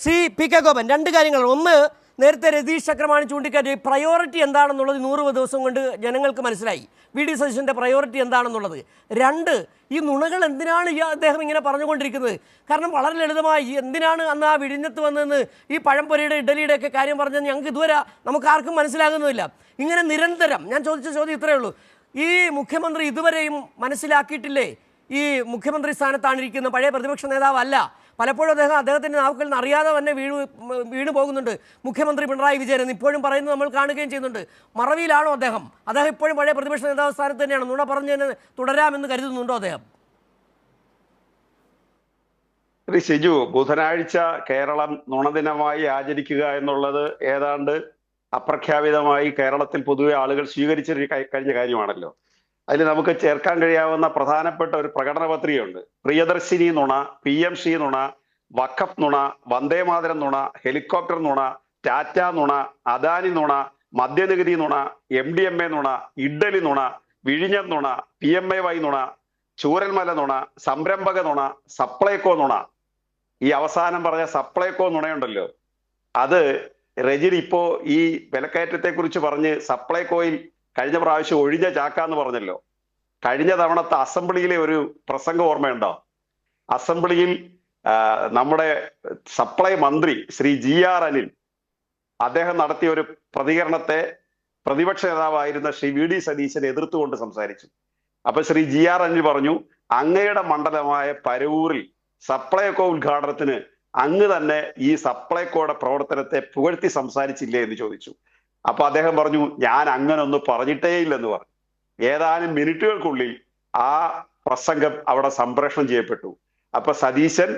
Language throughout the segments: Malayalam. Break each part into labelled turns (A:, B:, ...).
A: ശ്രീ പി കെ ഗോപൻ, രണ്ട് കാര്യങ്ങൾ. ഒന്ന്, നേരത്തെ രതീഷ് ചക്രവാണി ചൂണ്ടിക്കാട്ടി പ്രയോറിറ്റി എന്താണെന്നുള്ളത് 100 ദിവസം കൊണ്ട് ജനങ്ങൾക്ക് മനസ്സിലായി, വി ഡി സതീശൻ്റെ പ്രയോറിറ്റി എന്താണെന്നുള്ളത്. രണ്ട്, ഈ നുണകൾ എന്തിനാണ് അദ്ദേഹം ഇങ്ങനെ പറഞ്ഞുകൊണ്ടിരിക്കുന്നത്? കാരണം വളരെ ലളിതമായി, എന്തിനാണ് അന്ന് ആ വിഴിഞ്ഞത്ത് വന്നതെന്ന് ഈ പഴംപൊരിയുടെ ഇഡലിയുടെ ഒക്കെ കാര്യം പറഞ്ഞത് ഞങ്ങൾക്ക് ഇതുവരെ നമുക്ക് ആർക്കും മനസ്സിലാകുന്നില്ല. ഇങ്ങനെ നിരന്തരം ഞാൻ ചോദിച്ച ചോദ്യം ഇത്രയേ ഉള്ളൂ, ഈ മുഖ്യമന്ത്രി ഇതുവരെയും മനസ്സിലാക്കിയിട്ടില്ലേ ഈ മുഖ്യമന്ത്രി സ്ഥാനത്താണ് ഇരിക്കുന്ന പഴയ പ്രതിപക്ഷ നേതാവല്ല? പലപ്പോഴും അദ്ദേഹത്തിൻ്റെ നാവുകളിൽ നിന്ന് അറിയാതെ തന്നെ വീണു പോകുന്നുണ്ട് മുഖ്യമന്ത്രി പിണറായി വിജയൻ എന്ന് ഇപ്പോഴും പറയുന്നത് നമ്മൾ കാണുകയും ചെയ്യുന്നുണ്ട്. മറവിയിലാണോ അദ്ദേഹം? ഇപ്പോഴും പഴയ പ്രതിപക്ഷ നേതാവ് സ്ഥാനത്ത് തന്നെയാണ്? നുണ പറഞ്ഞതിന് തുടരാമെന്ന് കരുതുന്നുണ്ടോ അദ്ദേഹം?
B: ശ്രീ ഷിജു, ബുധനാഴ്ച കേരളം നുണദിനമായി ആചരിക്കുക എന്നുള്ളത് ഏതാണ്ട് അപ്രഖ്യാപിതമായി കേരളത്തിൽ പൊതുവെ ആളുകൾ സ്വീകരിച്ച കഴിഞ്ഞ കാര്യമാണല്ലോ. അതിൽ നമുക്ക് ചേർക്കാൻ കഴിയാവുന്ന പ്രധാനപ്പെട്ട ഒരു പ്രകടന പത്രികയുണ്ട്. പ്രിയദർശിനി നുണ, PMC നുണ, വഖഫ് നുണ, വന്ദേമാതരം നുണ, ഹെലികോപ്റ്റർ നുണ, ടാറ്റ നുണ, അദാനി നുണ, മദ്യനികുതി നുണ, MDMA നുണ, ഇഡ്ഡലി നുണ, വിഴിഞ്ഞം നുണ, PMAY നുണ, ചൂരൽമല നുണ, സംരംഭക നുണ, സപ്ലൈകോ നുണ. ഈ അവസാനം പറഞ്ഞ സപ്ലൈകോ നുണയുണ്ടല്ലോ, അത് റെജിൻ ഇപ്പോ ഈ വിലക്കയറ്റത്തെ കുറിച്ച് പറഞ്ഞ് സപ്ലൈകോയിൽ കഴിഞ്ഞ പ്രാവശ്യം ഒഴിഞ്ഞ ചാക്കാന്ന് പറഞ്ഞല്ലോ. കഴിഞ്ഞ തവണത്തെ അസംബ്ലിയിലെ ഒരു പ്രസംഗം ഓർമ്മയുണ്ടോ? അസംബ്ലിയിൽ നമ്മുടെ സപ്ലൈ മന്ത്രി ശ്രീ GR അനിൽ അദ്ദേഹം നടത്തിയ ഒരു പ്രതികരണത്തെ പ്രതിപക്ഷ നേതാവായിരുന്ന ശ്രീ VD സതീശൻ എതിർത്തുകൊണ്ട് സംസാരിച്ചു. അപ്പൊ ശ്രീ GR അനിൽ പറഞ്ഞു, അങ്ങയുടെ മണ്ഡലമായ പരവൂരിൽ സപ്ലൈകോ ഉദ്ഘാടനത്തിന് അങ്ങ് തന്നെ ഈ സപ്ലൈകോയുടെ പ്രവർത്തനത്തെ പുകഴ്ത്തി സംസാരിച്ചില്ലേ എന്ന് ചോദിച്ചു. അപ്പൊ അദ്ദേഹം പറഞ്ഞു, ഞാൻ അങ്ങനെ ഒന്നും പറഞ്ഞിട്ടേ ഇല്ലെന്ന് പറഞ്ഞു. ഏതാനും മിനിറ്റുകൾക്കുള്ളിൽ ആ പ്രസംഗം അവിടെ സംപ്രേഷണം ചെയ്യപ്പെട്ടു. അപ്പൊ സതീശൻ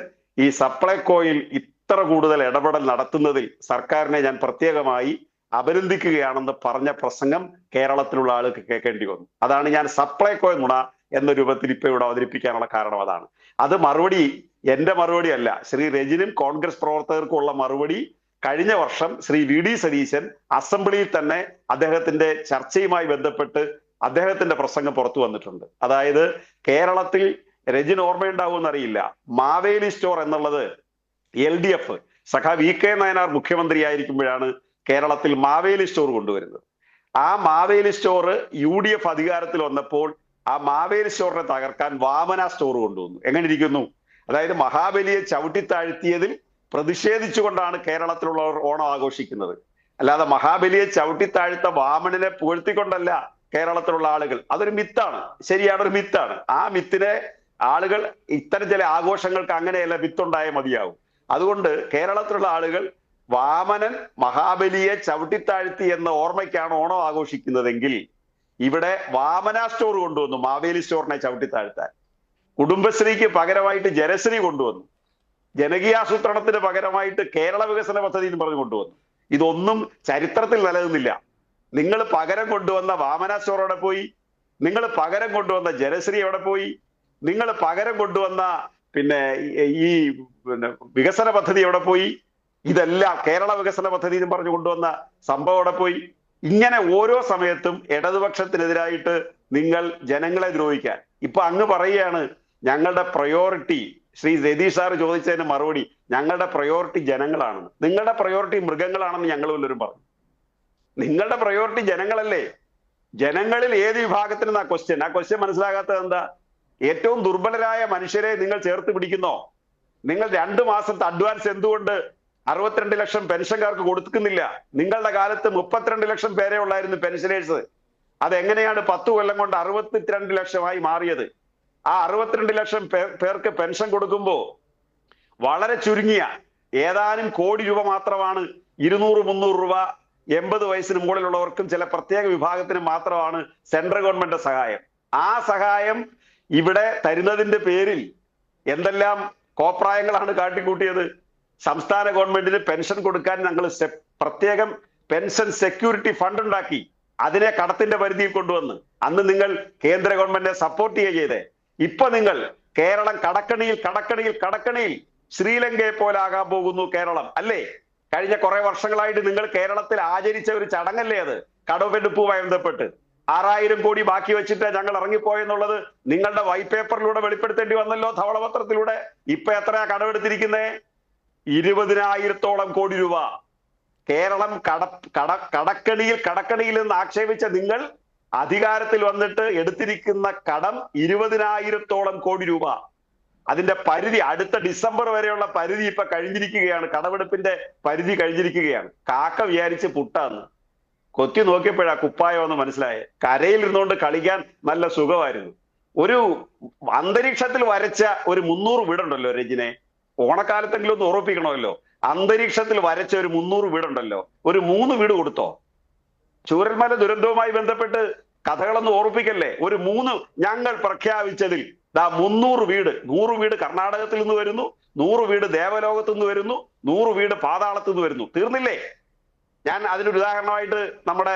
B: ഈ സപ്ലൈകോയിൽ ഇത്ര കൂടുതൽ ഇടപെടൽ നടത്തുന്നതിൽ സർക്കാരിനെ ഞാൻ പ്രത്യേകമായി അഭിനന്ദിക്കുകയാണെന്ന് പറഞ്ഞ പ്രസംഗം കേരളത്തിലുള്ള ആൾക്ക് കേൾക്കേണ്ടി വന്നു. അതാണ് ഞാൻ സപ്ലൈകോ നുണ എന്ന രൂപത്തിൽ ഇപ്പൊ ഇവിടെ അവതരിപ്പിക്കാനുള്ള കാരണം. അതാണ്. അത് മറുപടി എന്റെ മറുപടി അല്ല, ശ്രീ രജിനും കോൺഗ്രസ് പ്രവർത്തകർക്കും ഉള്ള മറുപടി കഴിഞ്ഞ വർഷം ശ്രീ VD സതീശൻ അസംബ്ലിയിൽ തന്നെ അദ്ദേഹത്തിന്റെ ചർച്ചയുമായി ബന്ധപ്പെട്ട് അദ്ദേഹത്തിന്റെ പ്രസംഗം പുറത്തു വന്നിട്ടുണ്ട്. അതായത് കേരളത്തിൽ രജിൻ ഓർമ്മയുണ്ടാവുമെന്ന് അറിയില്ല, മാവേലി സ്റ്റോർ എന്നുള്ളത് LDF സഖാ VK നായനാർ മുഖ്യമന്ത്രിയായിരിക്കുമ്പോഴാണ് കേരളത്തിൽ മാവേലി സ്റ്റോർ കൊണ്ടുവരുന്നത്. ആ മാവേലി സ്റ്റോർ UDF അധികാരത്തിൽ വന്നപ്പോൾ ആ മാവേലി സ്റ്റോറിനെ തകർക്കാൻ വാമന സ്റ്റോർ കൊണ്ടുവന്നു. എങ്ങനെ ഇരിക്കുന്നു? അതായത് മഹാബലിയെ ചവിട്ടിത്താഴ്ത്തിയതിൽ പ്രതിഷേധിച്ചുകൊണ്ടാണ് കേരളത്തിലുള്ളവർ ഓണം ആഘോഷിക്കുന്നത്. അല്ലാതെ മഹാബലിയെ ചവിട്ടിത്താഴ്ത്ത വാമനനെ പുകഴ്ത്തിക്കൊണ്ടല്ല കേരളത്തിലുള്ള ആളുകൾ. അതൊരു മിത്താണ്, ശരിയാണ്, ഒരു മിത്താണ്. ആ മിത്തിനെ ആളുകൾ ഇത്തരം ചില ആഘോഷങ്ങൾക്ക് അങ്ങനെയല്ല മിത്തുണ്ടായേ മതിയാവും. അതുകൊണ്ട് കേരളത്തിലുള്ള ആളുകൾ വാമനൻ മഹാബലിയെ ചവിട്ടിത്താഴ്ത്തി എന്ന ഓർമ്മയ്ക്കാണ് ഓണം ആഘോഷിക്കുന്നതെങ്കിൽ ഇവിടെ വാമന സ്റ്റോർ കൊണ്ടുവന്നു മാവേലി സ്റ്റോറിനെ ചവിട്ടിത്താഴ്ത്താൻ. കുടുംബശ്രീക്ക് പകരമായിട്ട് ജനശ്രീ കൊണ്ടുവന്നു. ജനകീയാസൂത്രണത്തിന് പകരമായിട്ട് കേരള വികസന പദ്ധതി എന്ന് പറഞ്ഞു കൊണ്ടുവന്നു. ഇതൊന്നും ചരിത്രത്തിൽ നിലനിന്നില്ല. നിങ്ങൾ പകരം കൊണ്ടുവന്ന വാമന സ്റ്റോർ എവിടെ പോയി? നിങ്ങൾ പകരം കൊണ്ടുവന്ന ജനശ്രീ എവിടെ പോയി? നിങ്ങൾ പകരം കൊണ്ടുവന്ന ഈ വികസന പദ്ധതി എവിടെ പോയി? ഇതെല്ലാം കേരള വികസന പദ്ധതി എന്ന് പറഞ്ഞു കൊണ്ടുവന്ന സംഭവം എവിടെ പോയി? ഇങ്ങനെ ഓരോ സമയത്തും ഇടതുപക്ഷത്തിനെതിരായിട്ട് നിങ്ങൾ ജനങ്ങളെ ദ്രോഹിക്കാൻ. ഇപ്പൊ അങ്ങ് പറയുകയാണ് ഞങ്ങളുടെ പ്രയോറിറ്റി, ശ്രീ രതീഷ് സാർ ചോദിച്ചതിന് മറുപടി, ഞങ്ങളുടെ പ്രയോറിറ്റി ജനങ്ങളാണെന്ന്. നിങ്ങളുടെ പ്രയോറിറ്റി മൃഗങ്ങളാണെന്ന് ഞങ്ങൾ വല്ലവരും പറഞ്ഞു. നിങ്ങളുടെ പ്രയോറിറ്റി ജനങ്ങളല്ലേ? ജനങ്ങളിൽ ഏത് വിഭാഗത്തിനും ആ ക്വസ്റ്റ്യൻ മനസ്സിലാകാത്തത് എന്താ? ഏറ്റവും ദുർബലരായ മനുഷ്യരെ നിങ്ങൾ ചേർത്ത് പിടിക്കുന്നോ? നിങ്ങൾ 2 മാസത്തെ അഡ്വാൻസ് എന്തുകൊണ്ട് 62 ലക്ഷം പെൻഷൻകാർക്ക് കൊടുക്കുന്നില്ല? നിങ്ങളുടെ കാലത്ത് 32 ലക്ഷം പേരെ ഉള്ളായിരുന്നു പെൻഷനേഴ്സ്. അതെങ്ങനെയാണ് 10 കൊല്ലം കൊണ്ട് 62 ലക്ഷമായി മാറിയത്? ആ 62 ലക്ഷം പേർക്ക് പെൻഷൻ കൊടുക്കുമ്പോൾ വളരെ ചുരുങ്ങിയ ഏതാനും കോടി രൂപ മാത്രമാണ് 200-300 രൂപ 80 വയസ്സിന് മുകളിലുള്ളവർക്കും ചില പ്രത്യേക വിഭാഗത്തിന് മാത്രമാണ് സെൻട്രൽ ഗവൺമെന്റ് സഹായം. ആ സഹായം ഇവിടെ തരുന്നതിന്റെ പേരിൽ എന്തെല്ലാം കോപ്രായങ്ങളാണ് കാട്ടിക്കൂട്ടിയത്? സംസ്ഥാന ഗവൺമെന്റിന് പെൻഷൻ കൊടുക്കാൻ ഞങ്ങൾ പ്രത്യേകം പെൻഷൻ സെക്യൂരിറ്റി ഫണ്ട് ഉണ്ടാക്കി. അതിനെ കടത്തിന്റെ പരിധിയിൽ കൊണ്ടുവന്ന് അന്ന് നിങ്ങൾ കേന്ദ്ര ഗവൺമെന്റിനെ സപ്പോർട്ട് ചെയ്തേ. ഇപ്പൊ നിങ്ങൾ കേരളം കടക്കണിയിൽ ശ്രീലങ്കയെ പോലെ ആകാൻ പോകുന്നു കേരളം, അല്ലേ? കഴിഞ്ഞ കുറെ വർഷങ്ങളായിട്ട് നിങ്ങൾ കേരളത്തിൽ ആചരിച്ച ഒരു ചടങ്ങല്ലേ അത്, കടമെടുപ്പുമായി ബന്ധപ്പെട്ട് 6000 കോടി ബാക്കി വെച്ചിട്ട് ഞങ്ങൾ ഇറങ്ങിപ്പോയെന്നുള്ളത് നിങ്ങളുടെ വൈറ്റ് പേപ്പറിലൂടെ വെളിപ്പെടുത്തേണ്ടി വന്നല്ലോ, ധവളപത്രത്തിലൂടെ. ഇപ്പൊ എത്രയാ കടമെടുത്തിരിക്കുന്നേ? 20,000-ഓളം കോടി രൂപ. കേരളം കടക്കണിയിൽ നിന്ന് ആക്ഷേപിച്ച നിങ്ങൾ അധികാരത്തിൽ വന്നിട്ട് എടുത്തിരിക്കുന്ന കടം 20,000-ഓളം കോടി രൂപ. അതിന്റെ പരിധി അടുത്ത ഡിസംബർ വരെയുള്ള പരിധി ഇപ്പൊ കഴിഞ്ഞിരിക്കുകയാണ്. കടമെടുപ്പിന്റെ പരിധി കഴിഞ്ഞിരിക്കുകയാണ്. കാക്ക വിചാരിച്ച് പുട്ടാന്ന് കൊത്തി നോക്കിയപ്പോഴാ കുപ്പായമെന്ന് മനസ്സിലായേ. കരയിൽ ഇരുന്നുകൊണ്ട് കളിക്കാൻ നല്ല സുഖമായിരുന്നു. ഒരു അന്തരീക്ഷത്തിൽ വരച്ച ഒരു 300 വീടുണ്ടല്ലോ രജനെ, ഓണക്കാലത്തെങ്കിലും ഒന്ന് ഉറപ്പിക്കണമല്ലോ. അന്തരീക്ഷത്തിൽ വരച്ച ഒരു 300 വീടുണ്ടല്ലോ, ഒരു 3 വീട് കൊടുത്തോ? ചൂരൽമല ദുരന്തവുമായി ബന്ധപ്പെട്ട് കഥകളൊന്നും ഓർപ്പിക്കല്ലേ. ഒരു 3 ഞങ്ങൾ പ്രഖ്യാപിച്ചതിൽ 300 വീട്, 100 വീട് കർണാടകത്തിൽ നിന്ന് വരുന്നു, 100 വീട് ദേവലോകത്ത് നിന്ന് വരുന്നു, 100 വീട് പാതാളത്ത് നിന്ന് വരുന്നു. തീർന്നില്ലേ? ഞാൻ അതിനൊരു ഉദാഹരണമായിട്ട് നമ്മുടെ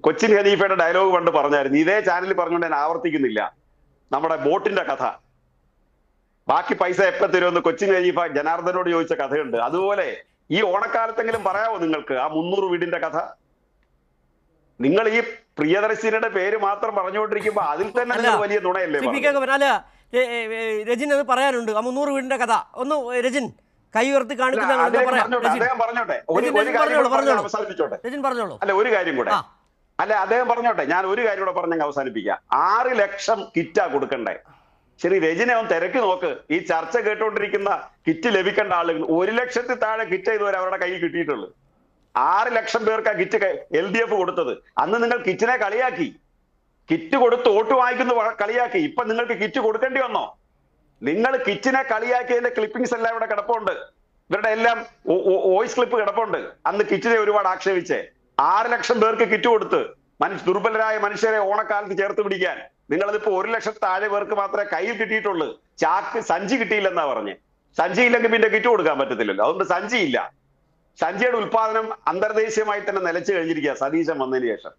B: കൊച്ചിൻ ഖലീഫയുടെ ഡയലോഗ് പണ്ട് പറഞ്ഞായിരുന്നു. ഇതേ ചാനലിൽ പറഞ്ഞുകൊണ്ട് ഞാൻ ആവർത്തിക്കുന്നില്ല. നമ്മുടെ ബോട്ടിന്റെ കഥ, ബാക്കി പൈസ എപ്പോ തരുമെന്ന് കൊച്ചിൻ ഖലീഫ ജനാർദ്ദനോട് ചോദിച്ച കഥയുണ്ട്. അതുപോലെ ഈ ഓണക്കാലത്തെങ്കിലും പറയാമോ നിങ്ങൾക്ക് ആ 300 വീടിന്റെ കഥ? നിങ്ങൾ ഈ പ്രിയദർശിനിയുടെ പേര് മാത്രം പറഞ്ഞുകൊണ്ടിരിക്കുമ്പോ അതിൽ തന്നെ നിങ്ങൾ വലിയ നുണയല്ലേ?
A: രജിൻ അത് പറയാനുണ്ട്, ആ 300 വീടിന്റെ കഥ. ഒന്ന് രജിൻ കൈ ഉയർത്തി കാണിക്കുന്ന
B: അദ്ദേഹം പറഞ്ഞോട്ടെ. അല്ല ഒരു കാര്യം കൂടെ, അല്ല അദ്ദേഹം പറഞ്ഞോട്ടെ. ഞാൻ ഒരു കാര്യം കൂടെ പറഞ്ഞങ്ങ് അവസാനിപ്പിക്കാം. 6 ലക്ഷം കിറ്റാ കൊടുക്കണ്ടേ? ശരി, രജനെ ഒന്ന് തിരക്കി നോക്ക്. ഈ ചർച്ച കേട്ടുകൊണ്ടിരിക്കുന്ന കിറ്റ് ലഭിക്കേണ്ട ആളുകൾ 1 ലക്ഷത്തിൽ താഴെ കിറ്റ് ഇതുവരെ അവരുടെ കയ്യിൽ കിട്ടിയിട്ടുള്ളൂ. 6 ലക്ഷം പേർക്ക് ആ കിറ്റ് LDF കൊടുത്തത്. അന്ന് നിങ്ങൾ കിറ്റിനെ കളിയാക്കി, കിറ്റ് കൊടുത്ത് വോട്ട് വാങ്ങിക്കുന്ന കളിയാക്കി. ഇപ്പൊ നിങ്ങൾക്ക് കിറ്റ് കൊടുക്കേണ്ടി വന്നോ? നിങ്ങൾ കിറ്റിനെ കളിയാക്കിയതിന്റെ ക്ലിപ്പിംഗ്സ് എല്ലാം ഇവിടെ കിടപ്പുണ്ട്. ഇവരുടെ എല്ലാം വോയിസ് ക്ലിപ്പ് കിടപ്പുണ്ട്. അന്ന് കിറ്റിനെ ഒരുപാട് ആക്ഷേപിച്ചേ. 6 ലക്ഷം പേർക്ക് കിറ്റ് കൊടുത്ത് ദുർബലരായ മനുഷ്യരെ ഓണക്കാലത്ത് ചേർത്ത് പിടിക്കാൻ. നിങ്ങളതിപ്പോ 1 ലക്ഷത്തി താഴെ പേർക്ക് മാത്രമേ കയ്യിൽ കിട്ടിയിട്ടുള്ളൂ. സഞ്ചി കിട്ടിയില്ലെന്നാ പറഞ്ഞ്. സഞ്ചി ഇല്ലെങ്കിൽ പിന്നെ കിറ്റ് കൊടുക്കാൻ പറ്റത്തില്ലല്ലോ. അതുകൊണ്ട് സഞ്ചിയില്ല. സഞ്ചിയുടെ ഉത്പാദനം അന്തർദേശീയമായി തന്നെ നിലച്ചു കഴിഞ്ഞിരിക്കുക സതീശൻ വന്നതിന് ശേഷം.